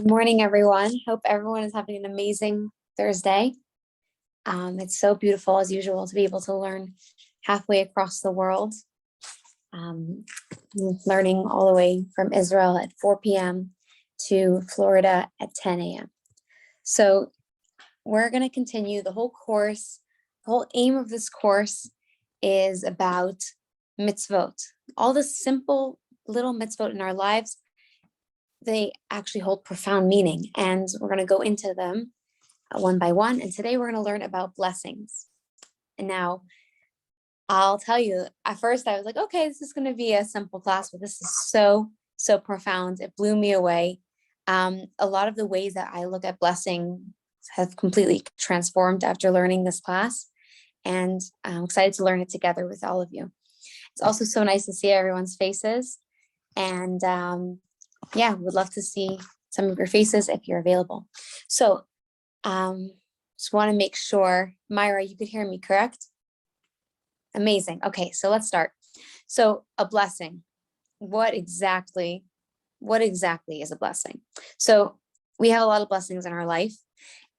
Good morning, everyone. Hope everyone is having an amazing Thursday. It's so beautiful, as usual, to be able to learn halfway across the world. Um, Learning all the way from Israel at 4 p.m. to Florida at 10 a.m. So we're going to continue the whole course. The whole aim of this course is about mitzvot. All the simple little mitzvot in our lives, they actually hold profound meaning, and we're going to go into them one by one. And today we're going to learn about blessings. And now I'll tell you, at first I was like, okay, this is going to be a simple class, but this is so profound. It blew me away. A lot of the ways that I look at blessing have completely transformed after learning this class. And I'm excited to learn it together with all of you. It's also so nice to see everyone's faces. And yeah, would love to see some of your faces if you're available. So just want to make sure, Myra, you could hear me, correct? Amazing. Okay, so let's start. So a blessing, what exactly is a blessing? So we have a lot of blessings in our life,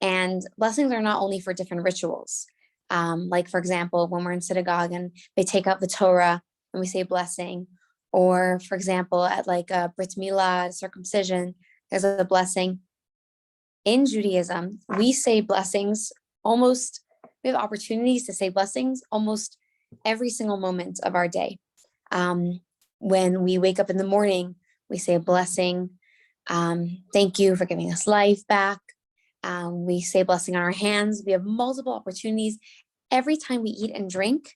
and blessings are not only for different rituals. Like, for example, when we're in synagogue and they take out the Torah and we say blessing, or for example, at like a Brit Milah, circumcision, there's a blessing. In Judaism, we say blessings we have opportunities to say blessings almost every single moment of our day. When we wake up in the morning, we say a blessing. Thank you for giving us life back. We say blessing on our hands. We have multiple opportunities. Every time we eat and drink,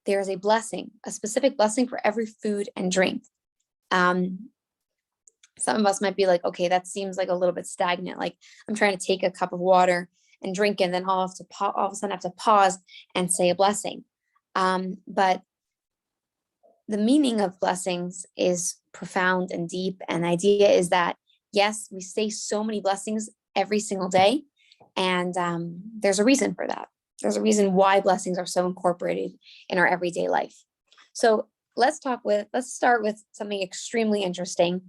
there is a blessing, a specific blessing for every food and drink. Some of us might be like, okay, that seems like a little bit stagnant. Like, I'm trying to take a cup of water and drink it, and then all of a sudden I have to pause and say a blessing. But the meaning of blessings is profound and deep. And the idea is that, yes, we say so many blessings every single day. And there's a reason for that. There's a reason why blessings are so incorporated in our everyday life. So let's start with something extremely interesting,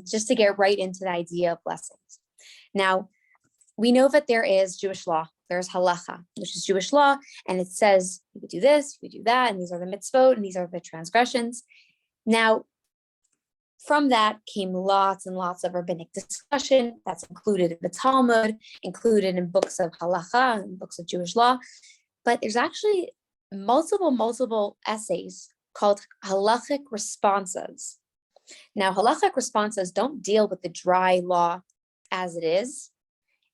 just to get right into the idea of blessings. Now, we know that there is Jewish law. There's halacha, which is Jewish law, and it says you could do this, you could do that, and these are the mitzvot, and these are the transgressions. Now, from that came lots and lots of rabbinic discussion that's included in the Talmud, included in books of halacha and books of Jewish law. But there's actually multiple essays called halachic responses. Now, halachic responses don't deal with the dry law as it is.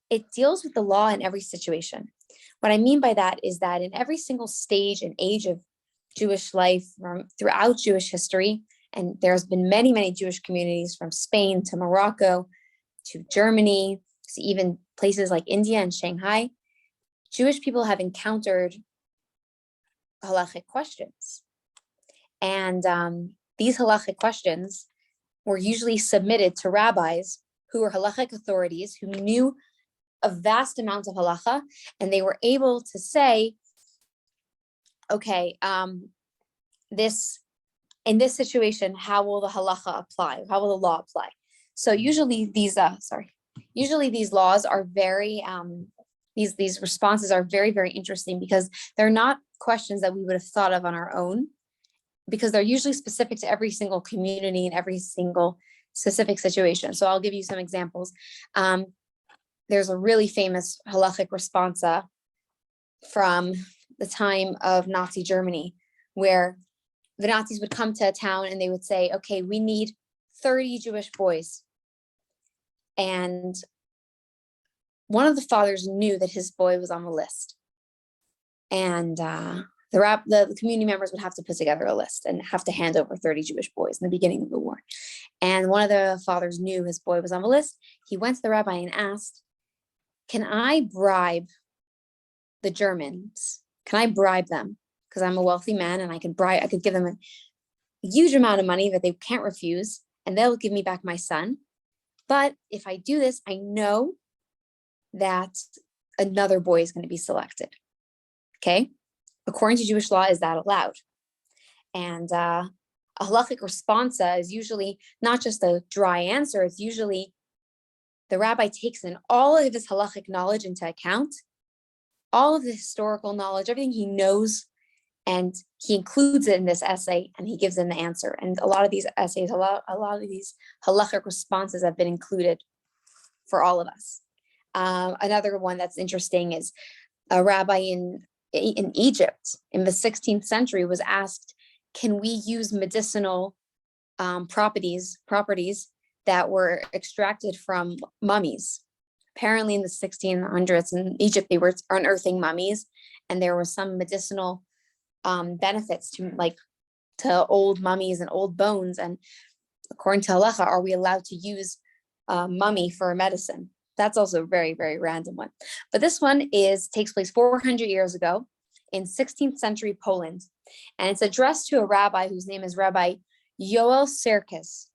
It deals with the law in every situation. What I mean by that is that in every single stage and age of Jewish life throughout Jewish history, and there's been many Jewish communities from Spain to Morocco to Germany to even places like India and Shanghai, Jewish people have encountered halachic questions. And these halachic questions were usually submitted to rabbis who were halachic authorities who knew a vast amount of halacha, and they were able to say, okay, in this situation, how will the halacha apply? How will the law apply? So usually these laws are very, these responses are very interesting, because they're not questions that we would have thought of on our own, because they're usually specific to every single community and every single specific situation. So I'll give you some examples. There's a really famous halachic responsa from the time of Nazi Germany, where the Nazis would come to a town and they would say, okay, we need 30 Jewish boys. And one of the fathers knew that his boy was on the list. And the community members would have to put together a list and have to hand over 30 Jewish boys in the beginning of the war. And one of the fathers knew his boy was on the list. He went to the rabbi and asked, can I bribe the Germans? Can I bribe them? Because I'm a wealthy man and I could give them a huge amount of money that they can't refuse, and they'll give me back my son. But if I do this, I know that another boy is going to be selected. Okay? According to Jewish law, is that allowed? And a halachic responsa is usually not just a dry answer. It's usually the rabbi takes in all of his halachic knowledge into account, all of the historical knowledge, everything he knows, and he includes it in this essay, and he gives them the answer. And a lot of these essays, a lot of these halachic responses have been included for all of us. Another one that's interesting is a rabbi in Egypt in the 16th century was asked, can we use medicinal properties that were extracted from mummies? Apparently in the 1600s in Egypt, they were unearthing mummies, and there were some medicinal benefits to old mummies and old bones. And according to halacha, are we allowed to use mummy for medicine? That's also a very, very random one. But this one takes place 400 years ago in 16th century Poland. And it's addressed to a rabbi whose name is Rabbi Yoel Serkis.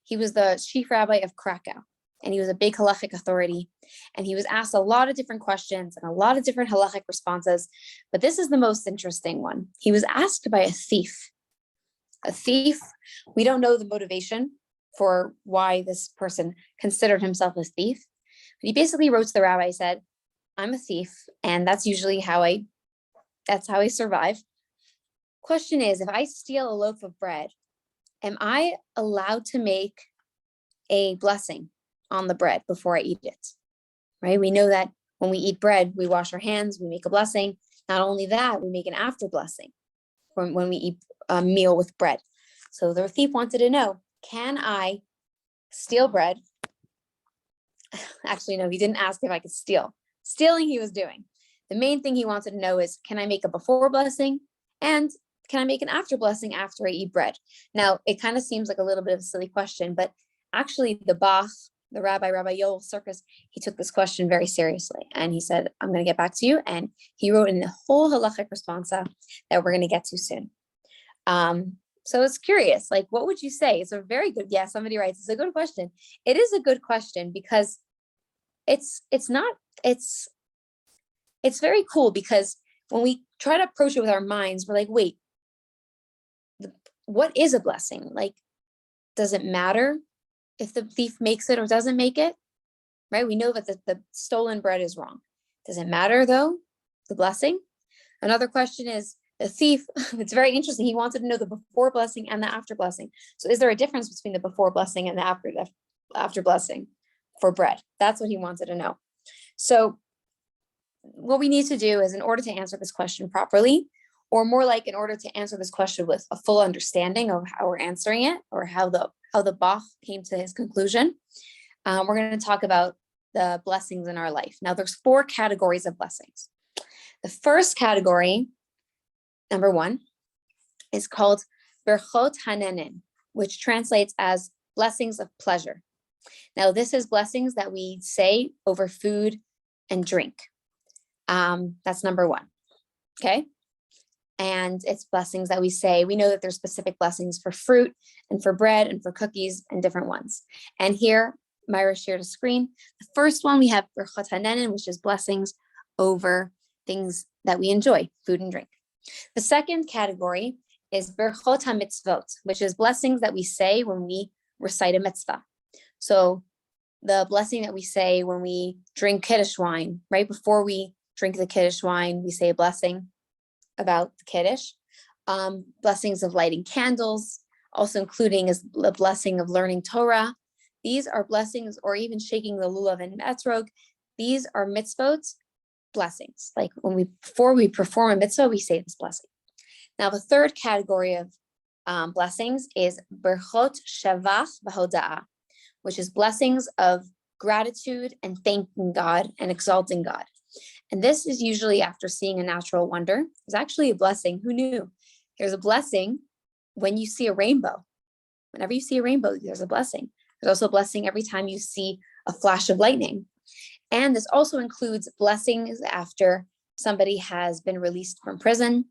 He was the chief rabbi of Krakow, and he was a big halachic authority. And he was asked a lot of different questions and a lot of different halachic responses. But this is the most interesting one. He was asked by a thief. A thief, we don't know the motivation for why this person considered himself a thief. But he basically wrote to the rabbi, said, I'm a thief, and that's usually how I survive. Question is, if I steal a loaf of bread, am I allowed to make a blessing on the bread before I eat it? Right? We know that when we eat bread, we wash our hands, we make a blessing. Not only that, we make an after blessing when we eat a meal with bread. So the thief wanted to know, can I steal bread? Actually, no, he didn't ask if I could steal. Stealing he was doing. The main thing he wanted to know is, can I make a before blessing? And can I make an after blessing after I eat bread? Now, it kind of seems like a little bit of a silly question, but actually the Bach, the Rabbi Yoel Serkis, he took this question very seriously. And he said, I'm going to get back to you. And he wrote in the whole halachic responsa that we're going to get to soon. So it's curious, like, what would you say? It's a very good, yeah, somebody writes, it's a good question. It is a good question because it's very cool, because when we try to approach it with our minds, we're like, wait, what is a blessing? Like, does it matter if the thief makes it or doesn't make it? Right? We know that the stolen bread is wrong. Does it matter though, the blessing? Another question is, the thief, it's very interesting. He wanted to know the before blessing and the after blessing. So is there a difference between the before blessing and the after blessing for bread? That's what he wanted to know. So what we need to do is, in order to answer this question properly, or more like in order to answer this question with a full understanding of how we're answering it, or how the Bach came to his conclusion, we're going to talk about the blessings in our life. Now, there's 4 categories of blessings. The first category, number 1, is called Berachot Hanenin, which translates as blessings of pleasure. Now, this is blessings that we say over food and drink. That's number 1. Okay. And it's blessings that we say. We know that there's specific blessings for fruit and for bread and for cookies and different ones. And here, Myra shared a screen. The first one, we have Berachot Hanenin, which is blessings over things that we enjoy, food and drink. The second category is Berachot HaMitzvot, which is blessings that we say when we recite a mitzvah. So the blessing that we say when we drink Kiddush wine, right before we drink the Kiddush wine, we say a blessing about the Kiddush. Blessings of lighting candles, also including is the blessing of learning Torah. These are blessings, or even shaking the lulav and etrog. These are mitzvot blessings. Like before we perform a mitzvah, we say this blessing. Now, the third category of blessings is Berachot Shavach V'Hoda'ah, which is blessings of gratitude and thanking God and exalting God. And this is usually after seeing a natural wonder. There's actually a blessing. Who knew? There's a blessing when you see a rainbow. Whenever you see a rainbow, there's a blessing. There's also a blessing every time you see a flash of lightning. And this also includes blessings after somebody has been released from prison,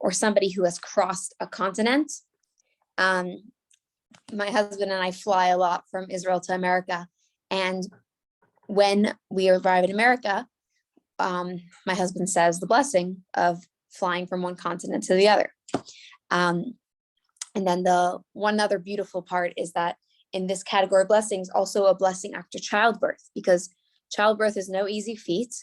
or somebody who has crossed a continent. My husband and I fly a lot from Israel to America. And when we arrive in America, my husband says the blessing of flying from one continent to the other. And then the one other beautiful part is that in this category of blessings, also a blessing after childbirth, because childbirth is no easy feat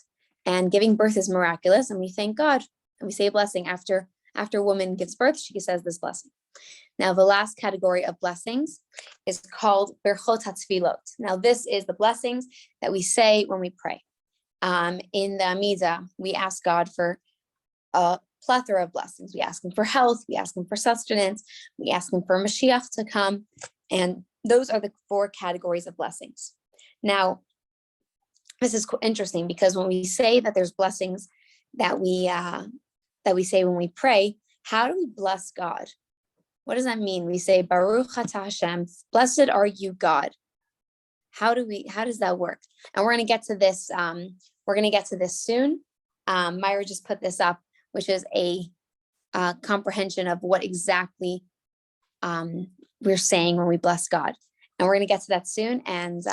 and giving birth is miraculous. And we thank God and we say a blessing after a woman gives birth, she says this blessing. Now, the last category of blessings is called Berachot HaTefillot. Now, this is the blessings that we say when we pray. In the Amidah, we ask God for a plethora of blessings. We ask him for health, we ask him for sustenance, we ask him for Mashiach to come, and those are the 4 categories of blessings. Now, this is interesting because when we say that there's blessings that we say when we pray, how do we bless God? What does that mean? We say Baruch Atah Hashem, blessed are you, God. How does that work? And we're going to get to this. We're going to get to this soon. Myra just put this up, which is a comprehension of what exactly we're saying when we bless God. And we're going to get to that soon. And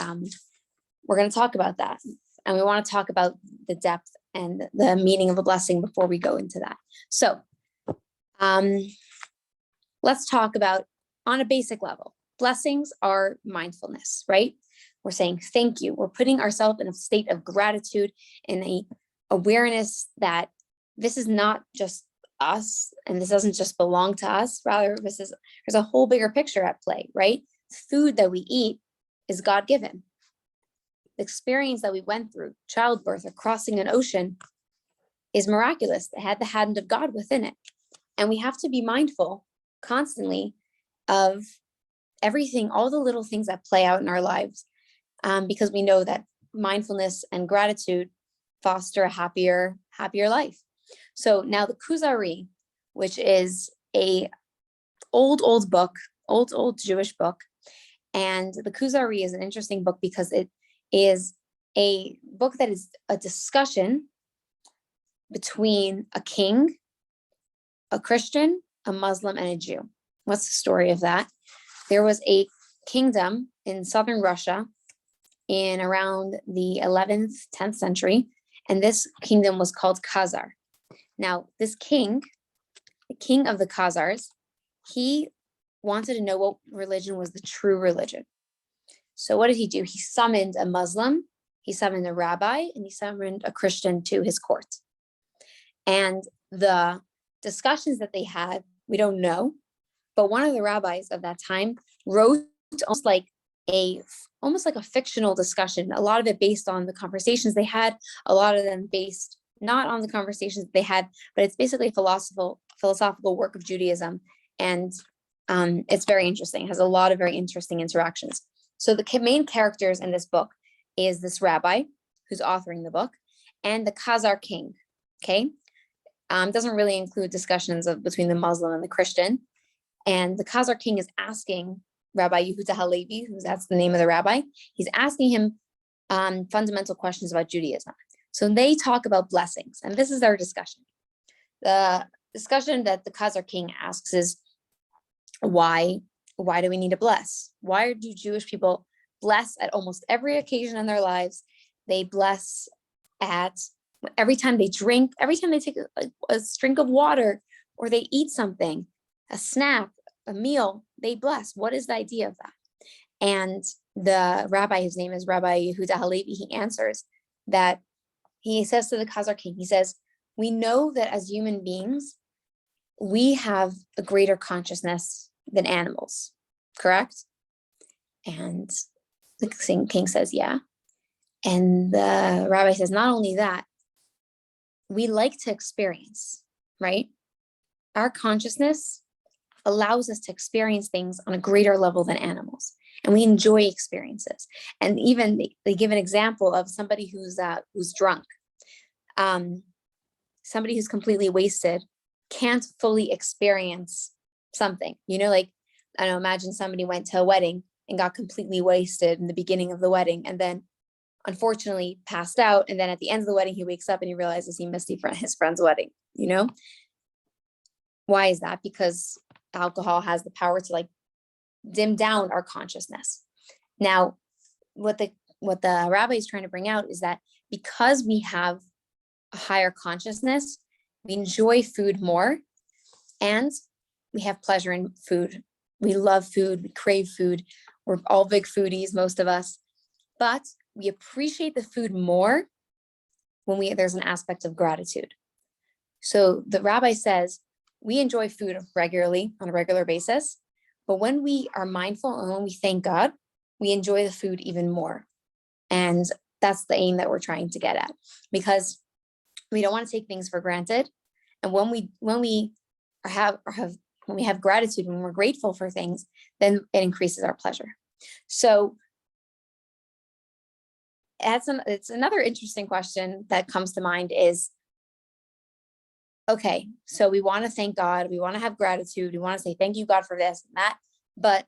we're going to talk about that. And we want to talk about the depth and the meaning of a blessing before we go into that. So let's talk about, on a basic level, blessings are mindfulness, right? We're saying thank you. We're putting ourselves in a state of gratitude and a awareness that this is not just us and this doesn't just belong to us. Rather, there's a whole bigger picture at play, right? Food that we eat is God-given. The experience that we went through, childbirth or crossing an ocean, is miraculous. It had the hand of God within it. And we have to be mindful constantly of everything, all the little things that play out in our lives, because we know that mindfulness and gratitude foster a happier life. So now the Kuzari, which is a old Jewish book, and the Kuzari is an interesting book because it is a book that is a discussion between a king, a Christian, a Muslim, and a Jew. What's the story of that? There was a kingdom in southern Russia in around the 11th, 10th century, and this kingdom was called Khazar. Now, this king, the king of the Khazars, he wanted to know what religion was the true religion. So what did he do? He summoned a Muslim, he summoned a rabbi, and he summoned a Christian to his court. And the discussions that they had, we don't know, but one of the rabbis of that time wrote almost like a fictional discussion, a lot of it based on the conversations they had, a lot of them based not on the conversations they had, but it's basically a philosophical work of Judaism. And it's very interesting. It has a lot of very interesting interactions. So the main characters in this book is this rabbi who's authoring the book and the Khazar king, okay? Doesn't really include discussions between the Muslim and the Christian. And the Khazar king is asking Rabbi Yehuda Halevi, that's the name of the rabbi, he's asking him fundamental questions about Judaism. So they talk about blessings, and this is their discussion. The discussion that the Khazar king asks is, why do we need to bless? Why do Jewish people bless at almost every occasion in their lives? They bless at every time they drink, every time they take a drink of water, or they eat something, a snack, a meal, they bless. What is the idea of that? And the rabbi, his name is Rabbi Yehuda Halevi, he answers that, he says to the Khazar king, he says, we know that as human beings, we have a greater consciousness than animals, correct? And the king says, yeah. And the rabbi says, not only that, we like to experience, right? Our consciousness allows us to experience things on a greater level than animals. And we enjoy experiences. And even they give an example of somebody who's drunk. Somebody who's completely wasted can't fully experience something, like, I don't know, imagine somebody went to a wedding and got completely wasted in the beginning of the wedding and then unfortunately passed out. And then at the end of the wedding, he wakes up and he realizes he missed his friend's wedding, Why is that? Because alcohol has the power to dim down our consciousness. Now, what the rabbi is trying to bring out is that because we have a higher consciousness, we enjoy food more, and we have pleasure in food. We love food, we crave food, We're all big foodies, most of us, but we appreciate the food more when there's an aspect of gratitude. So the rabbi says we enjoy food regularly on a regular basis, but when we are mindful and when we thank God, we enjoy the food even more. And that's the aim that we're trying to get at, because we don't want to take things for granted. And when we have gratitude, when we're grateful for things, then it increases our pleasure. So it's another interesting question that comes to mind is, okay, so we want to thank God, we want to have gratitude, we want to say thank you, God, for this and that, but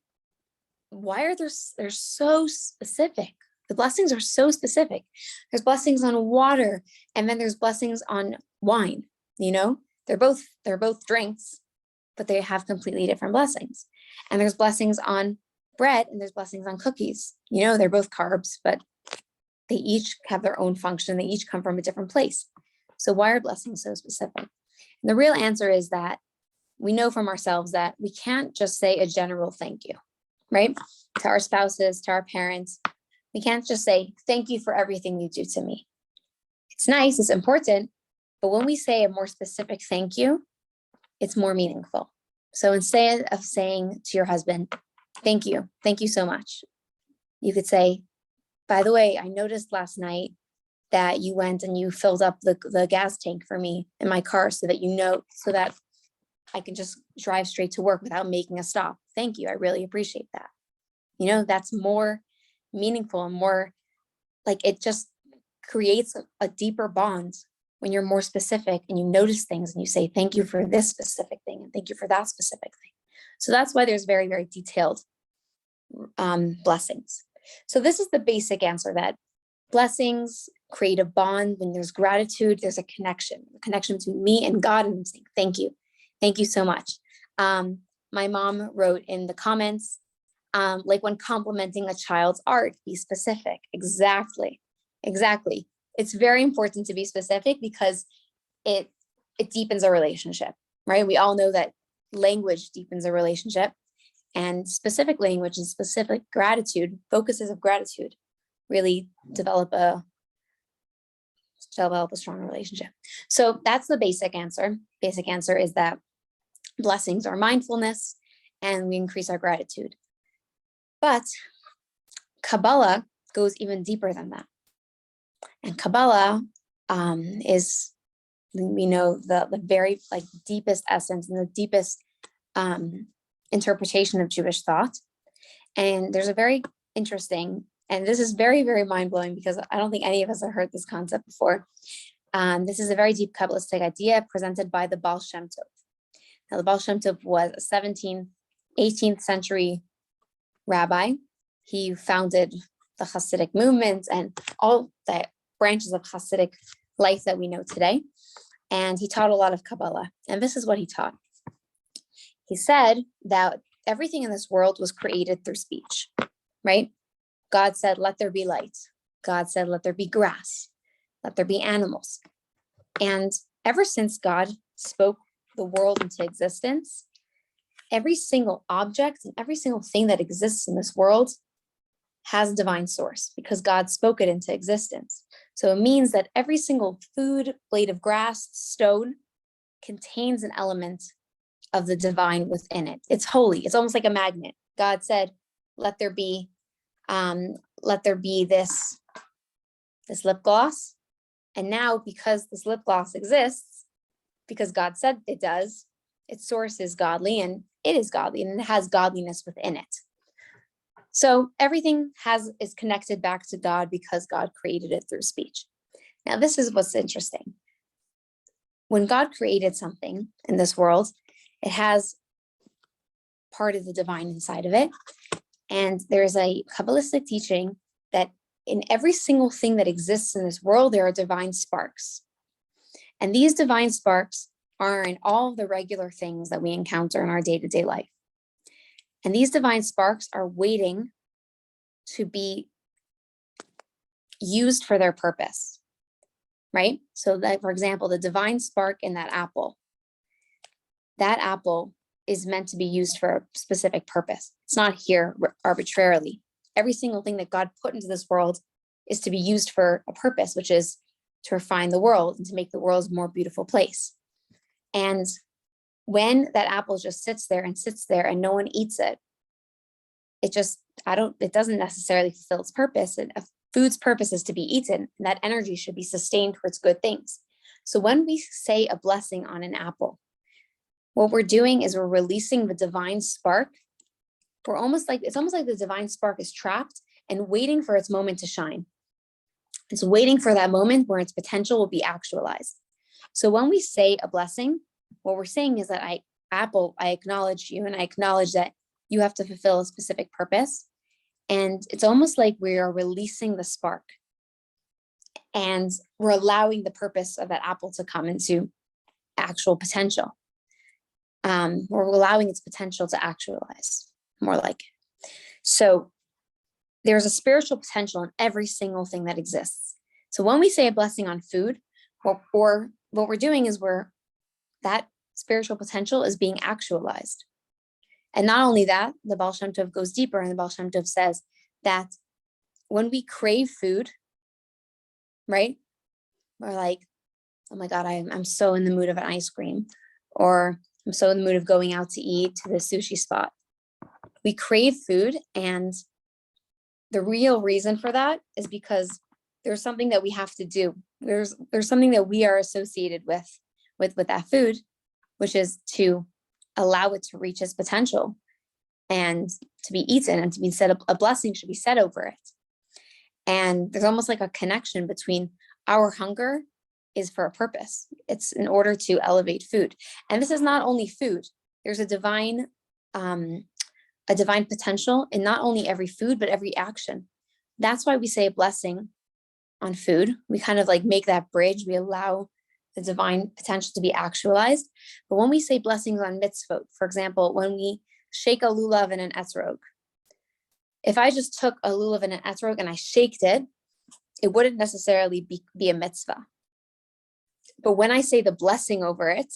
why are they're so specific? The blessings are so specific. There's blessings on water, and then there's blessings on wine. They're both drinks, but they have completely different blessings. And there's blessings on bread, and there's blessings on cookies. They're both carbs, but they each have their own function. They each come from a different place. So why are blessings so specific? And the real answer is that we know from ourselves that we can't just say a general thank you, right? To our spouses, to our parents. We can't just say, thank you for everything you do to me. It's nice, it's important, but when we say a more specific thank you, it's more meaningful. So instead of saying to your husband, thank you so much, you could say, by the way, I noticed last night that you went and you filled up the gas tank for me in my car so that I can just drive straight to work without making a stop. Thank you. I really appreciate that. That's more meaningful and more like, it just creates a deeper bond when you're more specific and you notice things and you say, thank you for this specific thing and thank you for that specific thing. So that's why there's very, very detailed blessings. So this is the basic answer, that blessings create a bond. When there's gratitude, there's a connection between me and God, and I'm saying, thank you so much. My mom wrote in the comments, like when complimenting a child's art, be specific. Exactly. It's very important to be specific because it deepens a relationship, right? We all know that language deepens a relationship, and specific language and specific gratitude, focuses of gratitude, really develop a strong relationship. So that's the basic answer. Basic answer is that blessings are mindfulness and we increase our gratitude. But Kabbalah goes even deeper than that. And Kabbalah is, we know, the very deepest essence and the deepest interpretation of Jewish thought. And there's a very interesting, and this is very, very mind-blowing because I don't think any of us have heard this concept before. This is a very deep Kabbalistic idea presented by the Baal Shem Tov. Now, the Baal Shem Tov was a 18th century rabbi. He founded the Hasidic movement and all the branches of Hasidic life that we know today. And he taught a lot of Kabbalah. And this is what he taught. He said that everything in this world was created through speech, right? God said, let there be light. God said, let there be grass. Let there be animals. And ever since God spoke the world into existence, every single object and every single thing that exists in this world has a divine source because God spoke it into existence. So it means that every single food, blade of grass, stone contains an element of the divine within it. It's holy. It's almost like a magnet. God said, let there be this lip gloss. And now because this lip gloss exists, because God said it does, its source is godly and it is godly and it has godliness within it. So everything is connected back to God because God created it through speech. Now, this is what's interesting. When God created something in this world, it has part of the divine inside of it. And there's a Kabbalistic teaching that in every single thing that exists in this world, there are divine sparks. And these divine sparks are in all of the regular things that we encounter in our day-to-day life. And these divine sparks are waiting to be used for their purpose, right? So that, for example, the divine spark in that apple is meant to be used for a specific purpose. It's not here arbitrarily. Every single thing that God put into this world is to be used for a purpose, which is to refine the world and to make the world a more beautiful place. And when that apple just sits there and no one eats it, it doesn't necessarily fulfill its purpose. And a food's purpose is to be eaten, and that energy should be sustained towards good things. So when we say a blessing on an apple, what we're doing is we're releasing the divine spark. It's almost like the divine spark is trapped and waiting for its moment to shine. It's waiting for that moment where its potential will be actualized. So when we say a blessing, what we're saying is that I acknowledge you, and I acknowledge that you have to fulfill a specific purpose. And it's almost like we are releasing the spark, and we're allowing the purpose of that apple to come into actual potential. We're allowing its potential to actualize, more like it. So there's a spiritual potential in every single thing that exists. So when we say a blessing on food, or what we're doing is that spiritual potential is being actualized. And not only that, the Baal Shem Tov goes deeper, and the Baal Shem Tov says that when we crave food, right? We're like, oh my God, I'm so in the mood of an ice cream, or I'm so in the mood of going out to eat to the sushi spot. We crave food, and the real reason for that is because there's something that we have to do. There's something that we are associated with that food, which is to allow it to reach its potential and to be eaten and to be said, a blessing should be said over it. And there's almost like a connection between our hunger is for a purpose. It's in order to elevate food. And this is not only food. There's a divine potential in not only every food, but every action. That's why we say a blessing on food. We kind of like make that bridge. We allow the divine potential to be actualized. But when we say blessings on mitzvot, for example, when we shake a lulav and an etrog, if I just took a lulav and an etrog and I shaked it, it wouldn't necessarily be a mitzvah. But when I say the blessing over it,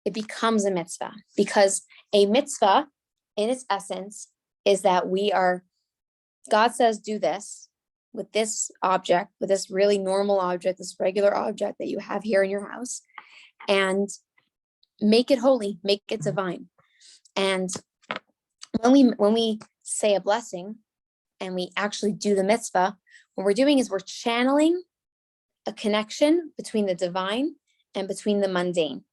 it becomes a mitzvah, because a mitzvah in its essence is that God says, do this with this object, with this really normal object, this regular object that you have here in your house, and make it holy, make it divine. And when we say a blessing and we actually do the mitzvah, what we're doing is we're channeling a connection between the divine and between the mundane.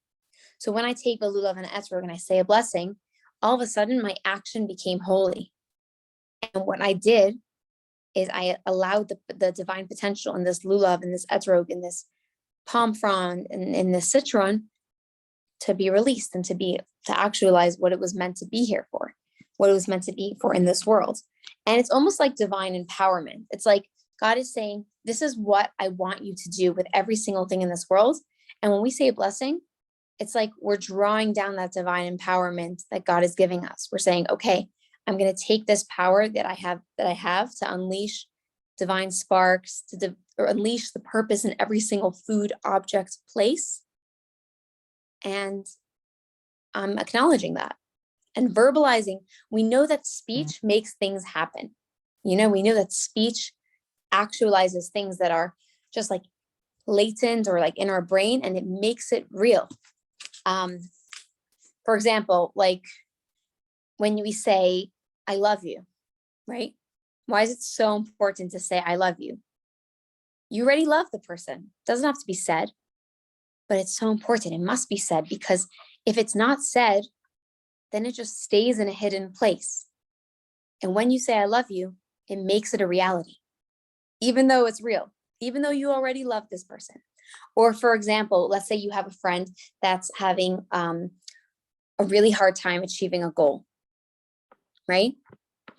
So when I take a lulav and an etrog and I say a blessing, all of a sudden my action became holy. And what I did is I allowed the divine potential in this lulav, in this etrog, in this palm frond, and in this citron to be released and to actualize what it was meant to be here for, what it was meant to be for in this world. And it's almost like divine empowerment. It's like God is saying, this is what I want you to do with every single thing in this world. And when we say a blessing, it's like we're drawing down that divine empowerment that God is giving us. We're saying, okay, I'm going to take this power that I have to unleash divine sparks, or unleash the purpose in every single food, object, place. And I'm acknowledging that and verbalizing. We know that speech makes things happen. We know that speech actualizes things that are just like latent or like in our brain, and it makes it real. For example, like when we say, I love you, right? Why is it so important to say, I love you? You already love the person. It doesn't have to be said, but it's so important. It must be said, because if it's not said, then it just stays in a hidden place. And when you say, I love you, it makes it a reality, even though it's real, even though you already love this person. Or for example, let's say you have a friend that's having a really hard time achieving a goal, right?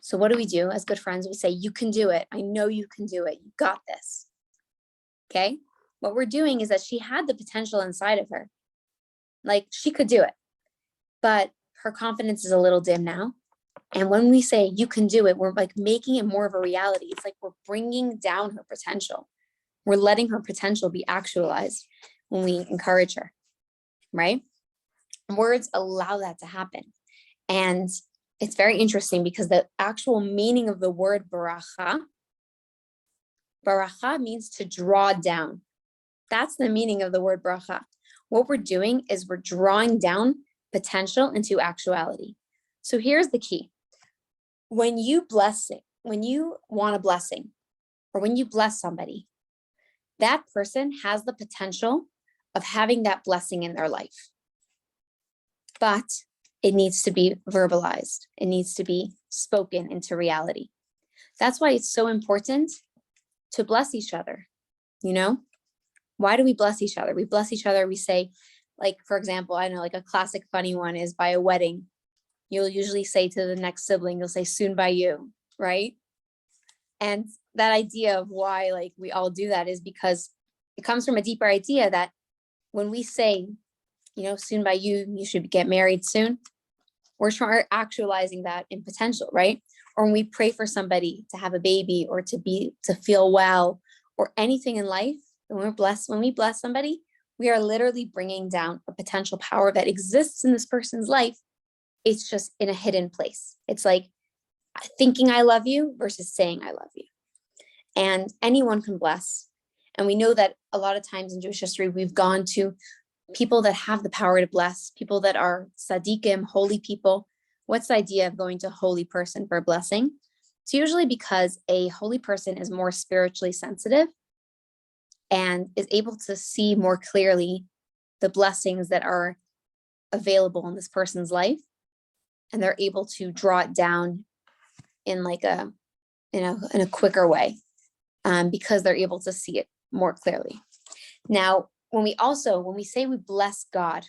So what do we do as good friends? We say, you can do it. I know you can do it. You got this. Okay. What we're doing is that she had the potential inside of her. Like she could do it, but her confidence is a little dim now. And when we say you can do it, we're like making it more of a reality. It's like we're bringing down her potential. We're letting her potential be actualized when we encourage her, right? Words allow that to happen. And it's very interesting because the actual meaning of the word baracha means to draw down. That's the meaning of the word bracha. What we're doing is we're drawing down potential into actuality. So here's the key. When you want a blessing, or when you bless somebody, that person has the potential of having that blessing in their life. But it needs to be verbalized. It needs to be spoken into reality. That's why it's so important to bless each other. Why do we bless each other? We bless each other. We say, like, for example, I know, like, a classic funny one is by a wedding. You'll usually say to the next sibling, you'll say, soon by you, right? And that idea of why, like, we all do that is because it comes from a deeper idea that when we say, soon by you, you should get married soon, we're actualizing that in potential, right? Or when we pray for somebody to have a baby or to feel well or anything in life, when we bless somebody, we are literally bringing down a potential power that exists in this person's life. It's just in a hidden place. It's like thinking I love you versus saying I love you. And anyone can bless. And we know that a lot of times in Jewish history, we've gone to people that have the power to bless, people that are tzaddikim, holy people. What's the idea of going to a holy person for a blessing? It's usually because a holy person is more spiritually sensitive and is able to see more clearly the blessings that are available in this person's life. And they're able to draw it down in a quicker way, because they're able to see it more clearly. Now, when we say we bless God,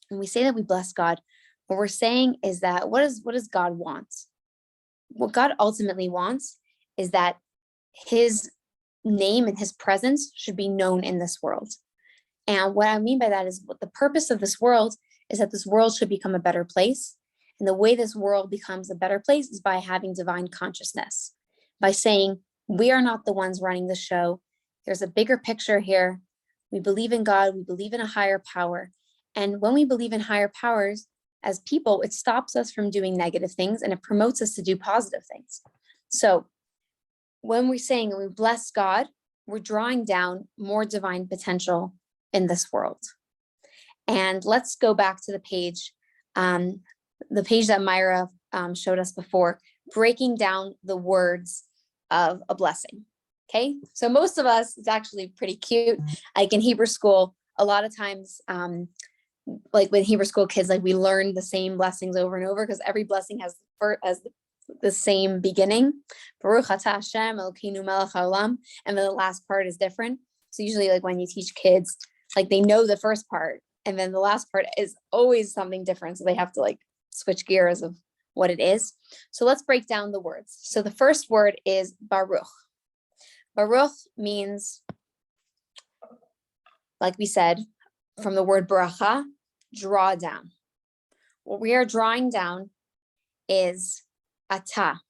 when we say that we bless God, what we're saying is that what does God want? What God ultimately wants is that his name and his presence should be known in this world. And what I mean by that is what the purpose of this world is, that this world should become a better place. And the way this world becomes a better place is by having divine consciousness, by saying, we are not the ones running the show. There's a bigger picture here. We believe in God. We believe in a higher power. And when we believe in higher powers, as people, it stops us from doing negative things and it promotes us to do positive things. So when we're saying we bless God, we're drawing down more divine potential in this world. And let's go back to the page that Myra showed us before, breaking down the words of a blessing. Okay, so most of us, it's actually pretty cute. Like in Hebrew school, a lot of times, like with Hebrew school kids, like we learn the same blessings over and over because every blessing has the same beginning. Baruch atah Hashem Elokeinu melech haolam, and then the last part is different. So usually, like when you teach kids, like they know the first part, and then the last part is always something different. So they have to like switch gears of what it is. So let's break down the words. So the first word is Baruch. Baruch means, like we said, from the word baracha, draw down. What we are drawing down is ata,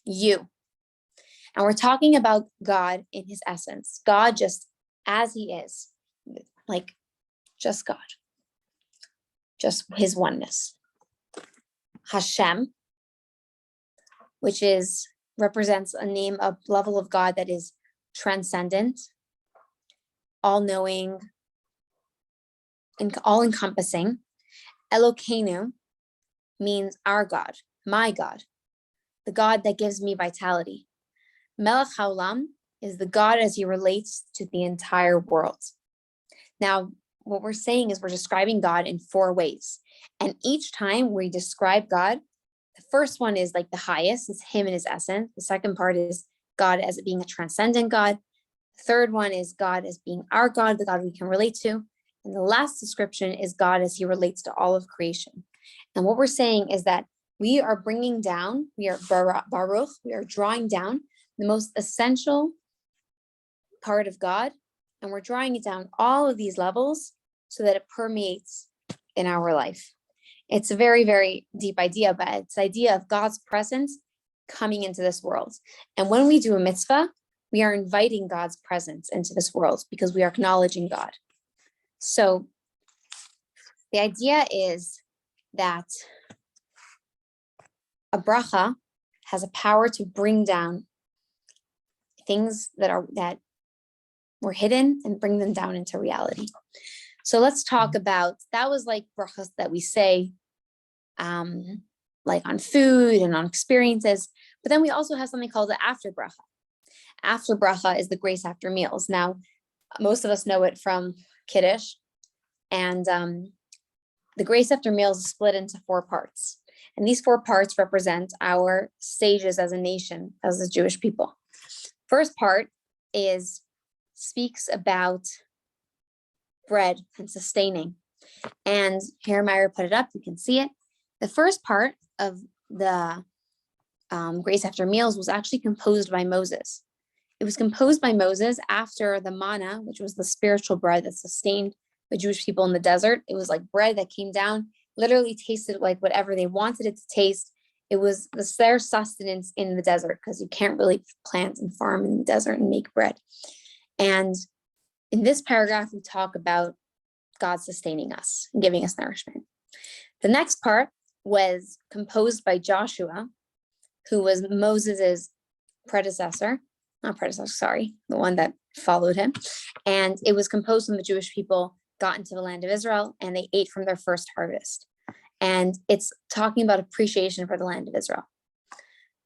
you. And we're talking about God in his essence, God just as he is, like just God, just his oneness. Hashem, which represents a name, a level of God that is transcendent, all-knowing, and all-encompassing. Elokeinu means our God, my God, the God that gives me vitality. Melech haolam is the God as he relates to the entire world. Now, what we're saying is we're describing God in 4 ways. And each time we describe God, the first one is like the highest, it's him in his essence. The second part is God as being a transcendent God. The third one is God as being our God, the God we can relate to. And the last description is God as he relates to all of creation. And what we're saying is that we are bringing down, we are Baruch, we are drawing down the most essential part of God, and we're drawing it down all of these levels so that it permeates in our life. It's a very, very deep idea, but it's the idea of God's presence coming into this world. And when we do a mitzvah, we are inviting God's presence into this world because we are acknowledging God. So The idea is that a bracha has a power to bring down things that were hidden and bring them down into reality. So let's talk about, that was like brachas that we say, like on food and on experiences, but then we also have something called the after bracha. After bracha is the grace after meals. Now, most of us know it from Kiddush, and the grace after meals is split into 4 parts. And these 4 parts represent our stages as a nation, as a Jewish people. First part speaks about bread and sustaining. And here Myra put it up, you can see it. The first part of the grace after meals was actually composed by Moses. It was composed by Moses after the manna, which was the spiritual bread that sustained the Jewish people in the desert. It was like bread that came down, literally tasted like whatever they wanted it to taste. It was their sustenance in the desert, because you can't really plant and farm in the desert and make bread. And in this paragraph, we talk about God sustaining us and giving us nourishment. The next part was composed by Joshua, who was Moses's the one that followed him. And it was composed when the Jewish people got into the land of Israel and they ate from their first harvest. And it's talking about appreciation for the land of Israel.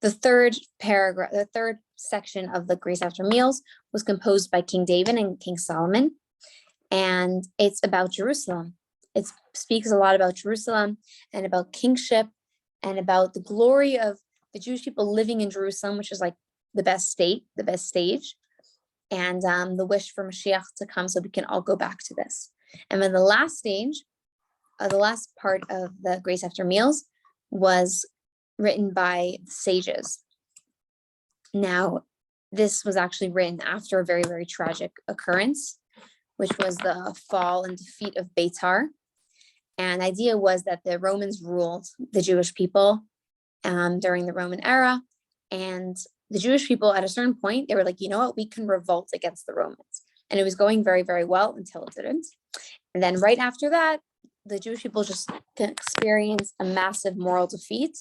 The third section of the Grace After Meals was composed by King David and King Solomon. And it's about Jerusalem. It speaks a lot about Jerusalem and about kingship and about the glory of the Jewish people living in Jerusalem, which is like the best stage, and the wish for Mashiach to come so we can all go back to this. And then the last stage, the last part of the Grace After Meals was written by the sages. Now, this was actually written after a very, very tragic occurrence, which was the fall and defeat of Beitar. And the idea was that the Romans ruled the Jewish people during the Roman era. And the Jewish people, at a certain point, they were like, you know what, we can revolt against the Romans. And it was going very, very well until it didn't. And then right after that, the Jewish people just experienced a massive moral defeat.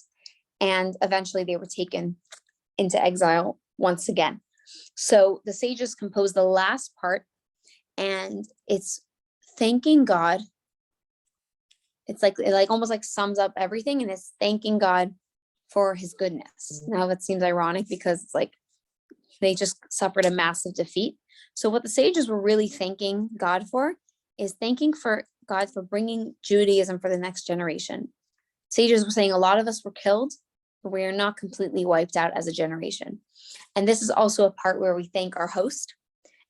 And eventually they were taken into exile once again. So the sages composed the last part, and it's thanking God. It's like, it almost like sums up everything, and it's thanking God for his goodness. Now that seems ironic because it's like they just suffered a massive defeat. So what the sages were really thanking God for is thanking for God for bringing Judaism for the next generation. Sages were saying a lot of us were killed, but we are not completely wiped out as a generation. And this is also a part where we thank our host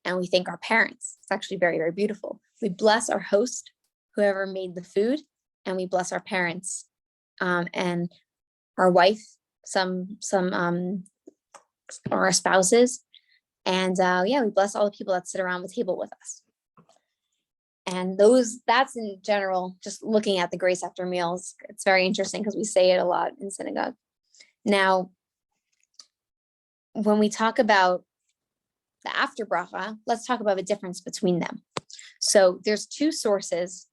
and we thank our parents. It's actually very, very beautiful. We bless our host, whoever made the food, and we bless our parents and our wife, some or our spouses. And we bless all the people that sit around the table with us. And that's in general, just looking at the Grace After Meals. It's very interesting because we say it a lot in synagogue. Now, when we talk about the after bracha, let's talk about the difference between them. So there's 2 sources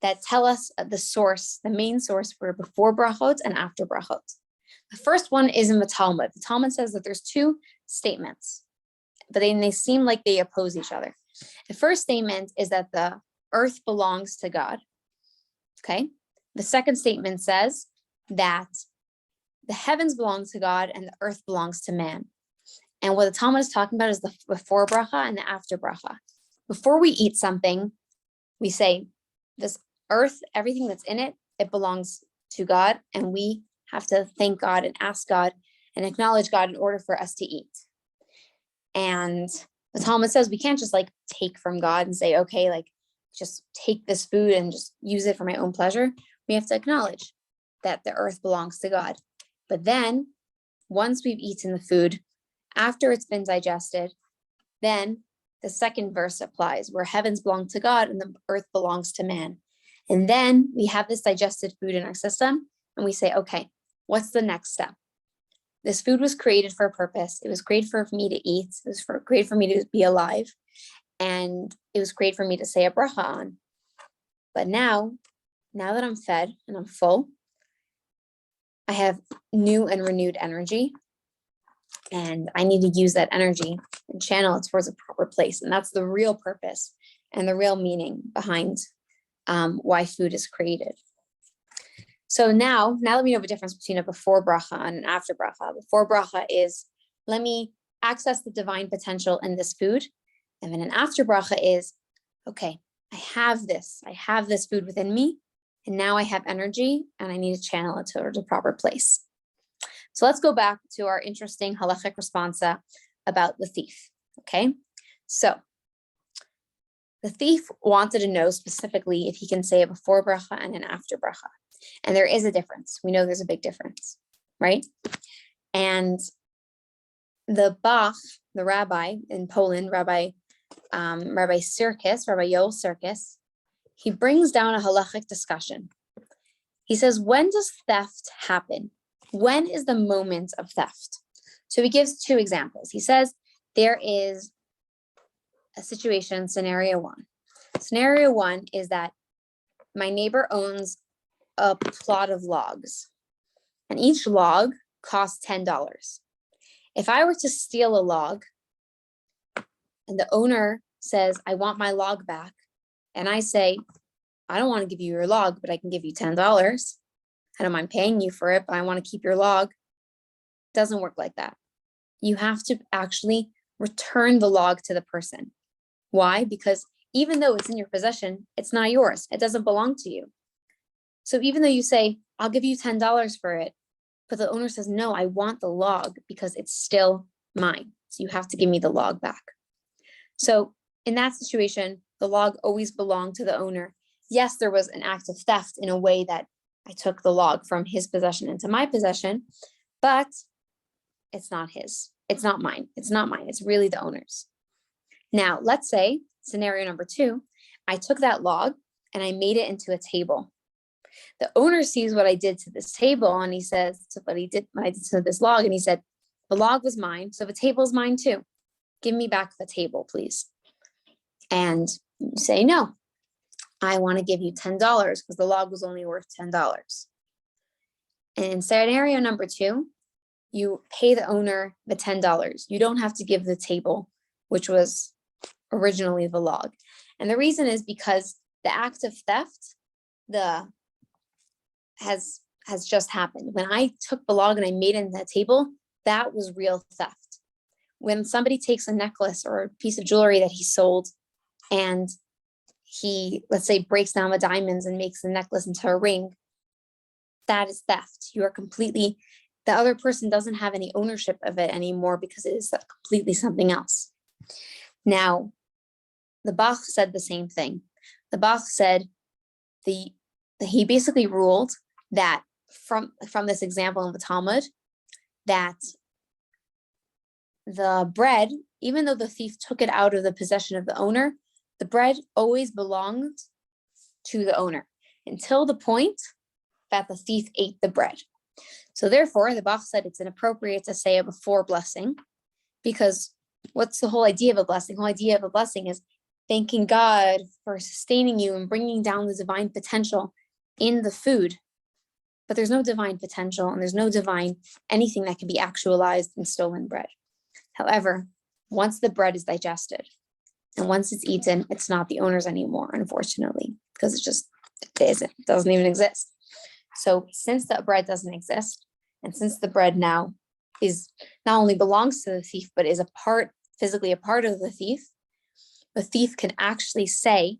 that tell us the main source for before brachot and after brachot. The first one is in the Talmud. The Talmud says that there's 2 statements, but they seem like they oppose each other. The first statement is that the earth belongs to God. Okay. The second statement says that the heavens belong to God and the earth belongs to man. And what the Talmud is talking about is the before bracha and the after bracha. Before we eat something, we say, this earth, everything that's in it, it belongs to God. And we have to thank God and ask God and acknowledge God in order for us to eat. And the Talmud says we can't just like take from God and say, okay, like just take this food and just use it for my own pleasure. We have to acknowledge that the earth belongs to God. But then once we've eaten the food, after it's been digested, then the second verse applies, where heavens belong to God and the earth belongs to man. And then we have this digested food in our system and we say, okay, what's the next step? This food was created for a purpose. It was great for me to eat. It was great for me to be alive. And it was great for me to say a bracha on. But now now that I'm fed and I'm full, I have new and renewed energy, and I need to use that energy and channel it towards a proper place. And that's the real purpose and the real meaning behind why food is created. So now that we know the difference between a before bracha and an after bracha. Before bracha is, let me access the divine potential in this food. And then an after bracha is, okay, I have this food within me, and now I have energy and I need to channel it towards a proper place. So let's go back to our interesting halachic responsa about the thief, okay? So the thief wanted to know specifically if he can say a before bracha and an after bracha. And there is a difference. We know there's a big difference, right? And the Bach, the rabbi in Poland, Rabbi Yoel Sirkis, he brings down a halachic discussion. He says, when does theft happen? When is the moment of theft? So he gives two examples. He says there is a situation, scenario one. Scenario one is that my neighbor owns a plot of logs, and each log costs $10. If I were to steal a log and the owner says, I want my log back, and I say, I don't want to give you your log, but I can give you $10. I don't mind paying you for it, but I want to keep your log. It doesn't work like that. You have to actually return the log to the person. Why? Because even though it's in your possession, it's not yours. It doesn't belong to you. So even though you say, I'll give you $10 for it, but the owner says, no, I want the log because it's still mine. So you have to give me the log back. So in that situation, the log always belonged to the owner. Yes, there was an act of theft in a way that I took the log from his possession into my possession, but it's not his. It's not mine. It's not mine. It's really the owner's. Now, let's say scenario number two, I took that log and I made it into a table. The owner sees what I did to this table, and he says, what I did to this log, and he said, the log was mine, so the table is mine too. Give me back the table, please. And you say, no, I want to give you $10 because the log was only worth $10. And in scenario number two, you pay the owner the $10. You don't have to give the table, which was originally the log. And the reason is because the act of theft has just happened. When I took the log and I made it into that table, that was real theft. When somebody takes a necklace or a piece of jewelry that he sold and he, let's say, breaks down the diamonds and makes the necklace into a ring, that is theft. You are completely, the other person doesn't have any ownership of it anymore because it is completely something else. Now, the Bach said the same thing. The Bach said he basically ruled that from this example in the Talmud, that the bread, even though the thief took it out of the possession of the owner, the bread always belonged to the owner until the point that the thief ate the bread. So therefore, the Bach said it's inappropriate to say a before blessing, because what's the whole idea of a blessing? The whole idea of a blessing is thanking God for sustaining you and bringing down the divine potential in the food. But there's no divine potential and there's no divine anything that can be actualized in stolen bread. However, once the bread is digested and once it's eaten, it's not the owner's anymore, unfortunately, because it doesn't even exist. So since the bread doesn't exist, and since the bread now is not only belongs to the thief, but is physically a part of the thief can actually say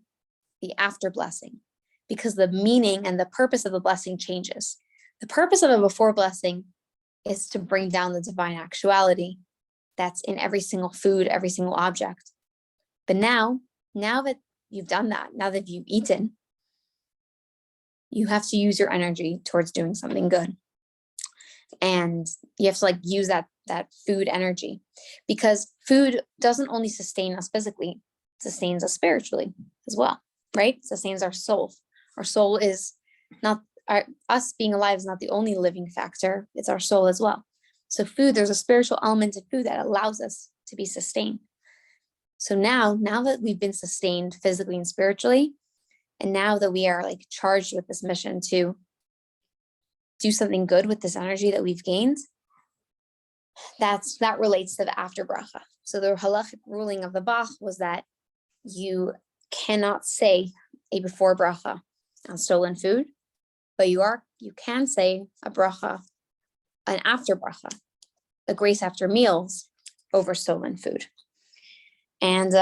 the after blessing, because the meaning and the purpose of the blessing changes. The purpose of a before blessing is to bring down the divine actuality that's in every single food, every single object. But now that you've done that, now that you've eaten, you have to use your energy towards doing something good. And you have to use that food energy, because food doesn't only sustain us physically, it sustains us spiritually as well, right? It sustains our soul. Our soul is not, us being alive is not the only living factor, it's our soul as well. So food, there's a spiritual element to food that allows us to be sustained. So now that we've been sustained physically and spiritually, And now that we are like charged with this mission to do something good with this energy that we've gained, that relates to the after bracha. So the halachic ruling of the Bach was that you cannot say a before bracha on stolen food, but you can say a bracha, an after bracha, a grace after meals over stolen food. And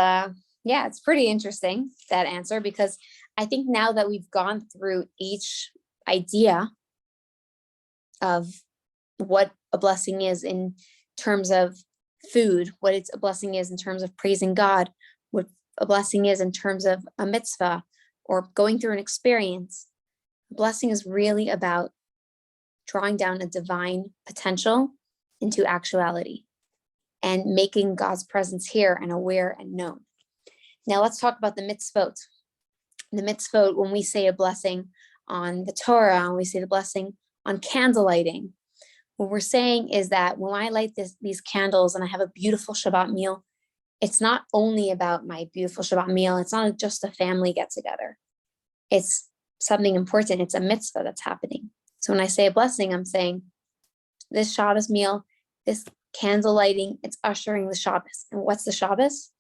yeah, it's pretty interesting, that answer, because I think now that we've gone through each idea of what a blessing is in terms of food, what a blessing is in terms of praising God, what a blessing is in terms of a mitzvah or going through an experience, a blessing is really about drawing down a divine potential into actuality and making God's presence here and aware and known. Now let's talk about the mitzvot. The mitzvot, when we say a blessing on the Torah, when we say the blessing on candle lighting, what we're saying is that when I light these candles and I have a beautiful Shabbat meal, it's not only about my beautiful Shabbat meal. It's not just a family get together. It's something important. It's a mitzvah that's happening. So when I say a blessing, I'm saying this Shabbos meal, this candle lighting, it's ushering the Shabbos. And what's the Shabbos?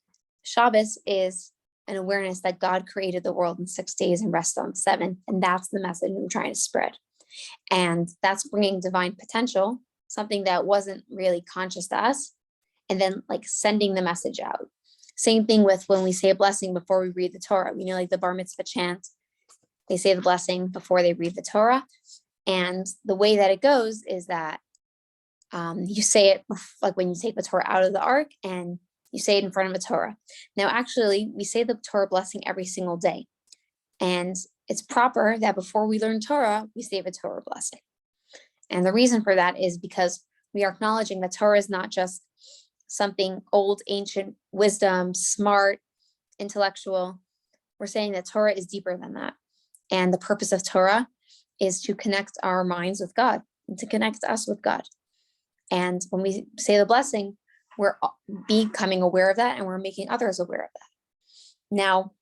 Shabbos is an awareness that God created the world in 6 days and rested on the seventh. And that's the message I'm trying to spread. And that's bringing divine potential, something that wasn't really conscious to us, and then like sending the message out. Same thing with when we say a blessing before we read the Torah. We know, like the bar mitzvah chant, they say the blessing before they read the Torah. And the way that it goes is that you say it like when you take the Torah out of the ark, and you say it in front of a Torah. Now, actually, we say the Torah blessing every single day. And it's proper that before we learn Torah, we say the Torah blessing. And the reason for that is because we are acknowledging that Torah is not just something old, ancient wisdom, smart, intellectual. We're saying that Torah is deeper than that. And the purpose of Torah is to connect our minds with God and to connect us with God. And when we say the blessing, we're becoming aware of that, and we're making others aware of that. Now,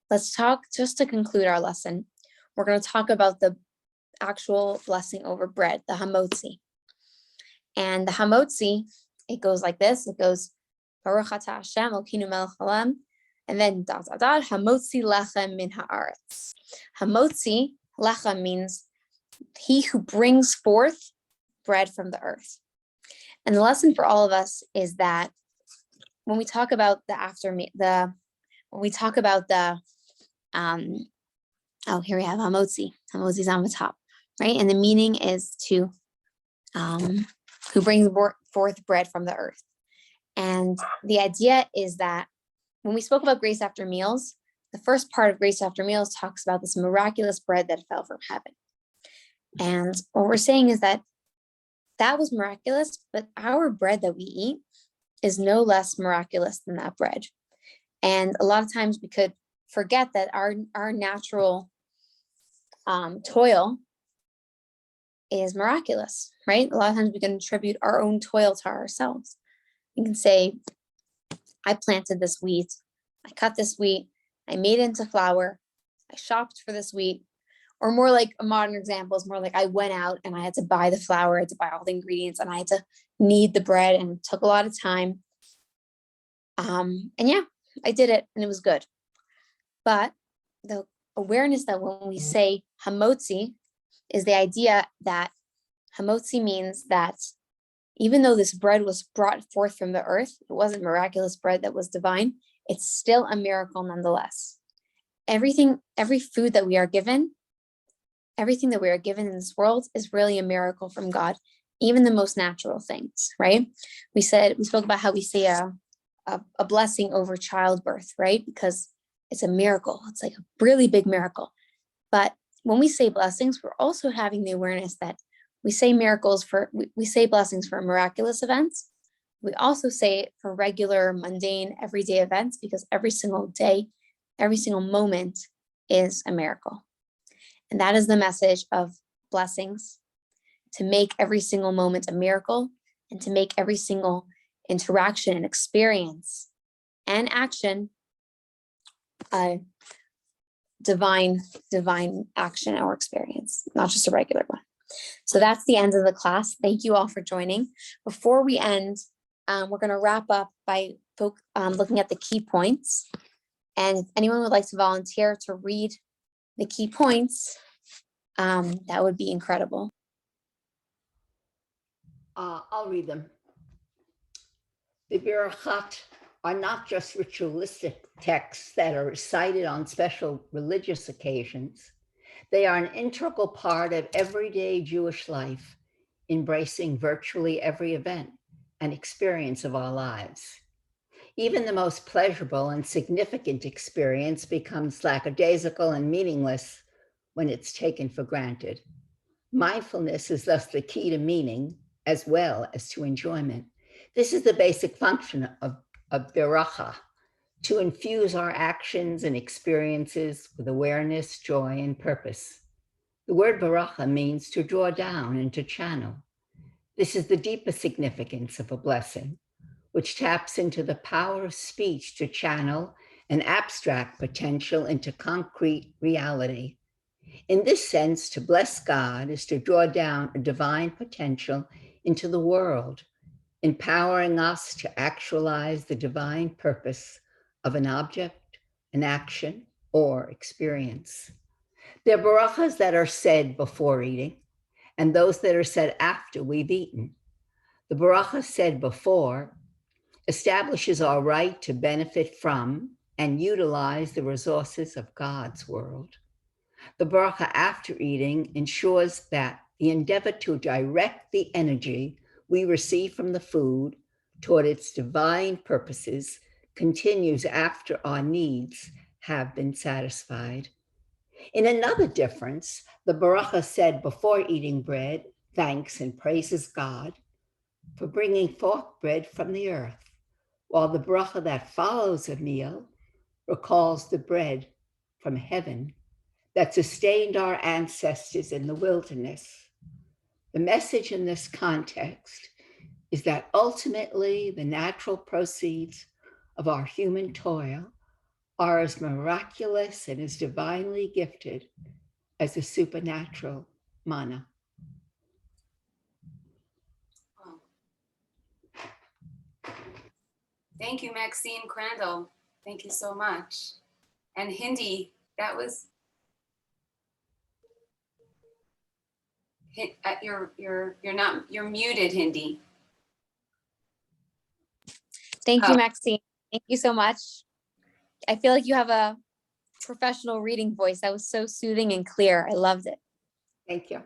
let's talk, just to conclude our lesson, we're going to talk about the actual blessing over bread, the hamotzi. And the hamotzi, it goes like this. It goes, Baruch atah Hashem Elokeinu melech haolam, and then dot, dot, dot, hamotzi lechem min haaretz. Hamotzi, lechem, means he who brings forth bread from the earth. And the lesson for all of us is that when we talk about when we talk about the, here we have hamotzi. Hamotzi's on the top, right? And the meaning is to, who brings forth bread from the earth. And the idea is that when we spoke about grace after meals, the first part of grace after meals talks about this miraculous bread that fell from heaven. And what we're saying is that was miraculous, but our bread that we eat is no less miraculous than that bread. And a lot of times we could forget that our natural toil is miraculous, right? A lot of times we can attribute our own toil to ourselves. You can say, I planted this wheat, I cut this wheat, I made it into flour, I shopped for this wheat. Or more like a modern example is more like I went out and I had to buy the flour, I had to buy all the ingredients, and I had to knead the bread, and it took a lot of time. And yeah, I did it and it was good. But the awareness that when we say hamotzi is the idea that hamotzi means that even though this bread was brought forth from the earth, it wasn't miraculous bread that was divine, it's still a miracle nonetheless. Every food that we are given, everything that we are given in this world is really a miracle from God, even the most natural things, right? We spoke about how we say a blessing over childbirth, right? Because it's a miracle. It's like a really big miracle. But when we say blessings, we're also having the awareness that we say we say blessings for miraculous events. We also say it for regular, mundane, everyday events, because every single day, every single moment is a miracle. And that is the message of blessings, to make every single moment a miracle, and to make every single interaction and experience and action a divine action or experience, not just a regular one. So that's the end of the class. Thank you all for joining. Before we end, we're going to wrap up by looking at the key points. And if anyone would like to volunteer to read the key points, that would be incredible. I'll read them. The Berachot are not just ritualistic texts that are recited on special religious occasions. They are an integral part of everyday Jewish life, embracing virtually every event and experience of our lives. Even the most pleasurable and significant experience becomes lackadaisical and meaningless when it's taken for granted. Mindfulness is thus the key to meaning as well as to enjoyment. This is the basic function of Berachah, to infuse our actions and experiences with awareness, joy, and purpose. The word Berachah means to draw down and to channel. This is the deepest significance of a blessing, which taps into the power of speech to channel an abstract potential into concrete reality. In this sense, to bless God is to draw down a divine potential into the world, empowering us to actualize the divine purpose of an object, an action, or experience. There are barachas that are said before eating, and those that are said after we've eaten. The baracha said before establishes our right to benefit from and utilize the resources of God's world. The baracha after eating ensures that the endeavor to direct the energy we receive from the food toward its divine purposes continues after our needs have been satisfied. In another difference, the baracha said before eating bread thanks and praises God for bringing forth bread from the earth, while the baracha that follows a meal recalls the bread from heaven that sustained our ancestors in the wilderness. The message in this context is that ultimately the natural proceeds of our human toil are as miraculous and as divinely gifted as the supernatural manna. Thank you, Maxine Crandall. Thank you so much. And Hindy, that was you're muted, Hindy. Thank you, Maxine. Thank you so much. I feel like you have a professional reading voice. That was so soothing and clear. I loved it. Thank you.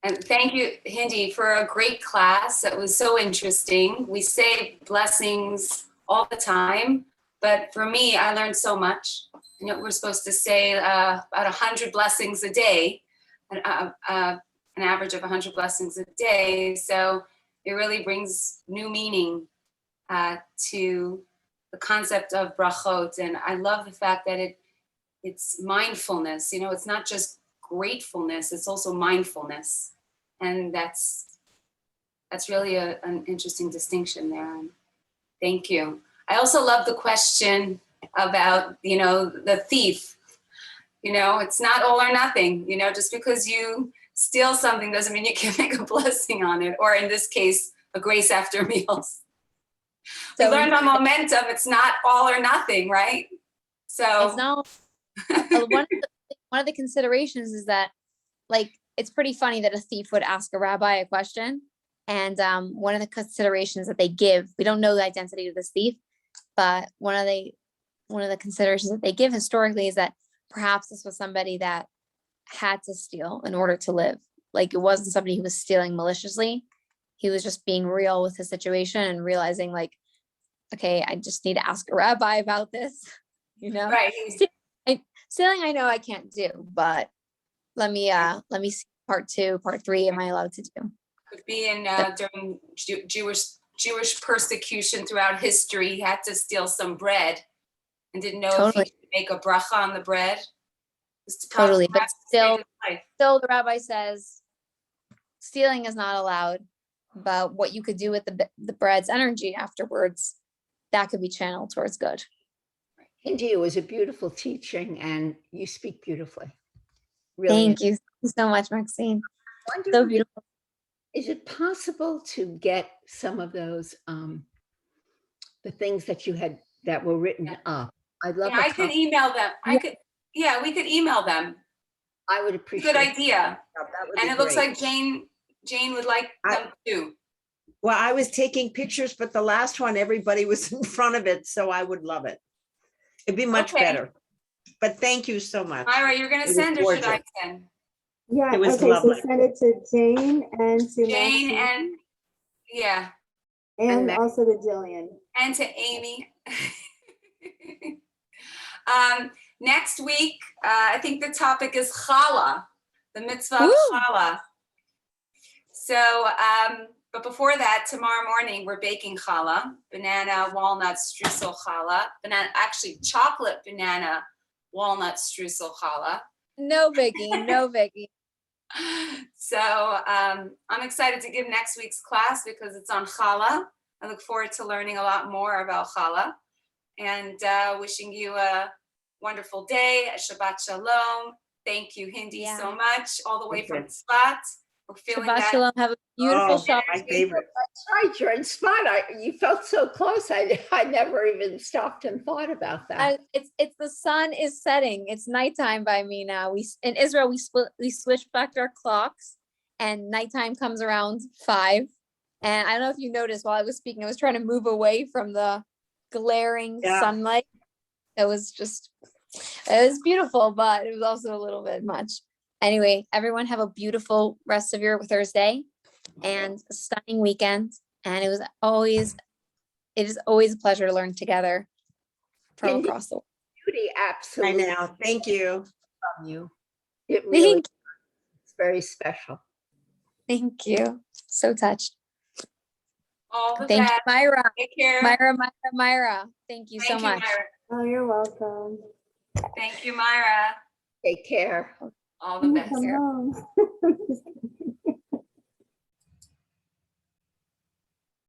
And thank you, Hindy, for a great class. That was so interesting. We say blessings all the time, but for me, I learned so much. You know, we're supposed to say about 100 blessings a day, an average of 100 blessings a day. So it really brings new meaning to the concept of brachot. And I love the fact that it's mindfulness. You know, it's not just gratefulness, it's also mindfulness. And that's really an interesting distinction there. And thank you. I also love the question about, you know, the thief. You know, it's not all or nothing. You know, just because you steal something doesn't mean you can make a blessing on it, or in this case, a grace after meals. So we learned on momentum, it's not all or nothing, right? So it's not. One of the considerations is that, like, it's pretty funny that a thief would ask a rabbi a question. And one of the considerations that they give, we don't know the identity of this thief, but one of the considerations that they give historically is that perhaps this was somebody that had to steal in order to live. Like, it wasn't somebody who was stealing maliciously. He was just being real with his situation and realizing, like, okay, I just need to ask a rabbi about this, you know? Right. Stealing, I know I can't do, but let me see part 2, part 3. Am I allowed to do? Could be in during Jewish persecution throughout history. He had to steal some bread and didn't know if he could make a bracha on the bread. Totally, but still the rabbi says stealing is not allowed, but what you could do with the bread's energy afterwards, that could be channeled towards good. Hindy, it was a beautiful teaching and you speak beautifully. Really. Thank you so much, Maxine. Wonder, So beautiful. is it possible to get some of those, the things that you had that were written up? I'd love. Yeah, I could email them. Yeah. Yeah, we could email them. I would appreciate. Good idea. That would And be it looks great. like Jane would like them too. Well, I was taking pictures, but the last one, everybody was in front of it, so I would love it. It'd be much Okay. better. But thank you so much. Myra, you're gonna It was send or should I gorgeous. send? Yeah, It was okay, lovely. so send it to Jane and to Jane Maxine and, yeah, and Max- also to Jillian. and to Amy. Next week, I think the topic is challah, the mitzvah of Woo! challah. So, but before that, tomorrow morning, we're baking challah, banana, walnut, streusel challah, actually chocolate banana, walnut, streusel challah. No biggie, no biggie. So I'm excited to give next week's class because it's on challah. I look forward to learning a lot more about challah and wishing you a wonderful day, a Shabbat Shalom. Thank you, Hindy, Yeah. so much, all the way Thank from you. Tzfat. We're feeling Shabbat that. shalom. Have a beautiful Oh, Shabbat. my favorite. That's right, you're in spot. You felt so close. I never even stopped and thought about that. It's the sun is setting. It's nighttime by me now. In Israel we switched back our clocks, and nighttime comes around 5. And I don't know if you noticed while I was speaking, I was trying to move away from the glaring Yeah. sunlight. It was beautiful, but it was also a little bit much. Anyway, everyone have a beautiful rest of your Thursday and a stunning weekend. And it is always a pleasure to learn together from Hindy, across the world. Beauty, I absolutely know. Thank you. from you. It really Thank, is very special. thank you. So touched. All the Thank you, best. Myra. Take care. Myra. Thank you so Thank you, much. Myra. Oh, you're welcome. Thank you, Myra. Take care. All the best. Come home.